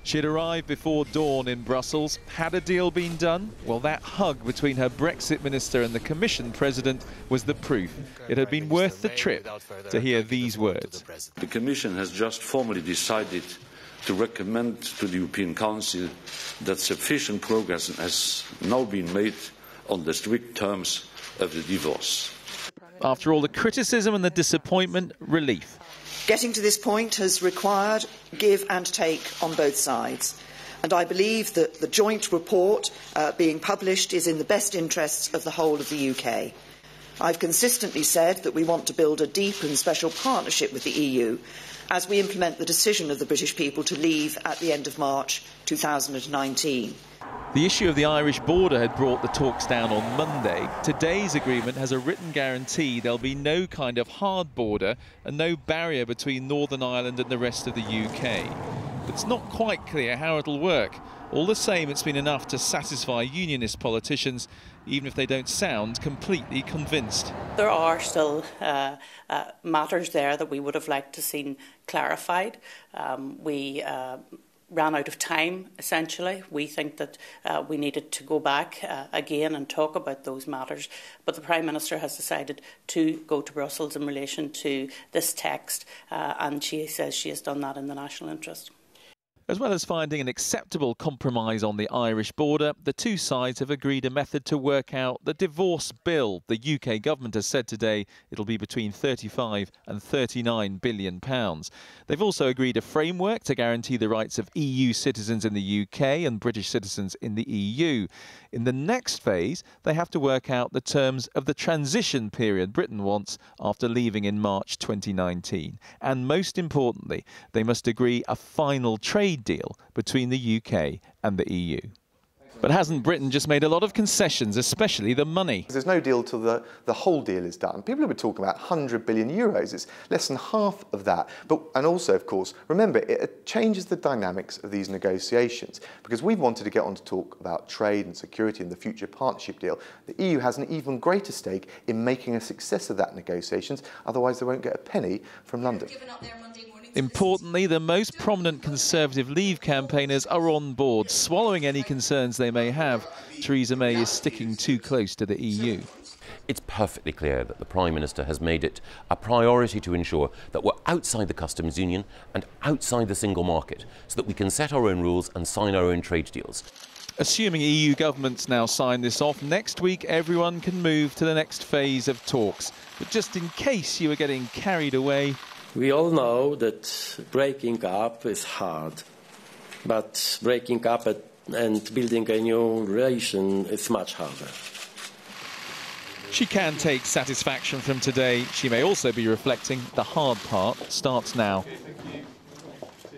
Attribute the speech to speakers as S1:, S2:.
S1: She had arrived before dawn in Brussels. Had a deal been done? Well, that hug between her Brexit minister and the Commission president was the proof. It had been worth the trip to hear these words.
S2: The Commission has just formally decided to recommend to the European Council that sufficient progress has now been made on the strict terms of the divorce.
S1: After all the criticism and the disappointment, relief.
S3: Getting to this point has required give and take on both sides, and I believe that the joint report being published is in the best interests of the whole of the UK. I've consistently said that we want to build a deep and special partnership with the EU as we implement the decision of the British people to leave at the end of March 2019.
S1: The issue of the Irish border had brought the talks down on Monday. Today's agreement has a written guarantee there'll be no kind of hard border and no barrier between Northern Ireland and the rest of the UK. But it's not quite clear how it'll work. All the same, it's been enough to satisfy unionist politicians, even if they don't sound completely convinced.
S4: There are still matters there that we would have liked to see clarified. We ran out of time, essentially. We think that we needed to go back again and talk about those matters. But the Prime Minister has decided to go to Brussels in relation to this text, and she says she has done that in the national interest.
S1: As well as finding an acceptable compromise on the Irish border, the two sides have agreed a method to work out the divorce bill. The UK government has said today it'll be between £35 and £39 billion. They've also agreed a framework to guarantee the rights of EU citizens in the UK and British citizens in the EU. In the next phase, they have to work out the terms of the transition period Britain wants after leaving in March 2019. And most importantly, they must agree a final trade deal between the UK and the EU. But hasn't Britain just made a lot of concessions, especially the money?
S5: There's no deal till the whole deal is done. People have been talking about 100 billion euros. It's less than half of that. And also, of course, remember, it changes the dynamics of these negotiations, because we've wanted to get on to talk about trade and security and the future partnership deal. The EU has an even greater stake in making a success of that negotiations. Otherwise, they won't get a penny from London.
S1: Importantly, the most prominent Conservative Leave campaigners are on board, swallowing any concerns they may have. Theresa May is sticking too close to the EU.
S6: It's perfectly clear that the Prime Minister has made it a priority to ensure that we're outside the customs union and outside the single market, so that we can set our own rules and sign our own trade deals.
S1: Assuming EU governments now sign this off, next week everyone can move to the next phase of talks. But just in case you were getting carried away,
S7: we all know that breaking up is hard, but breaking up and building a new relation is much harder.
S1: She can take satisfaction from today. She may also be reflecting the hard part starts now.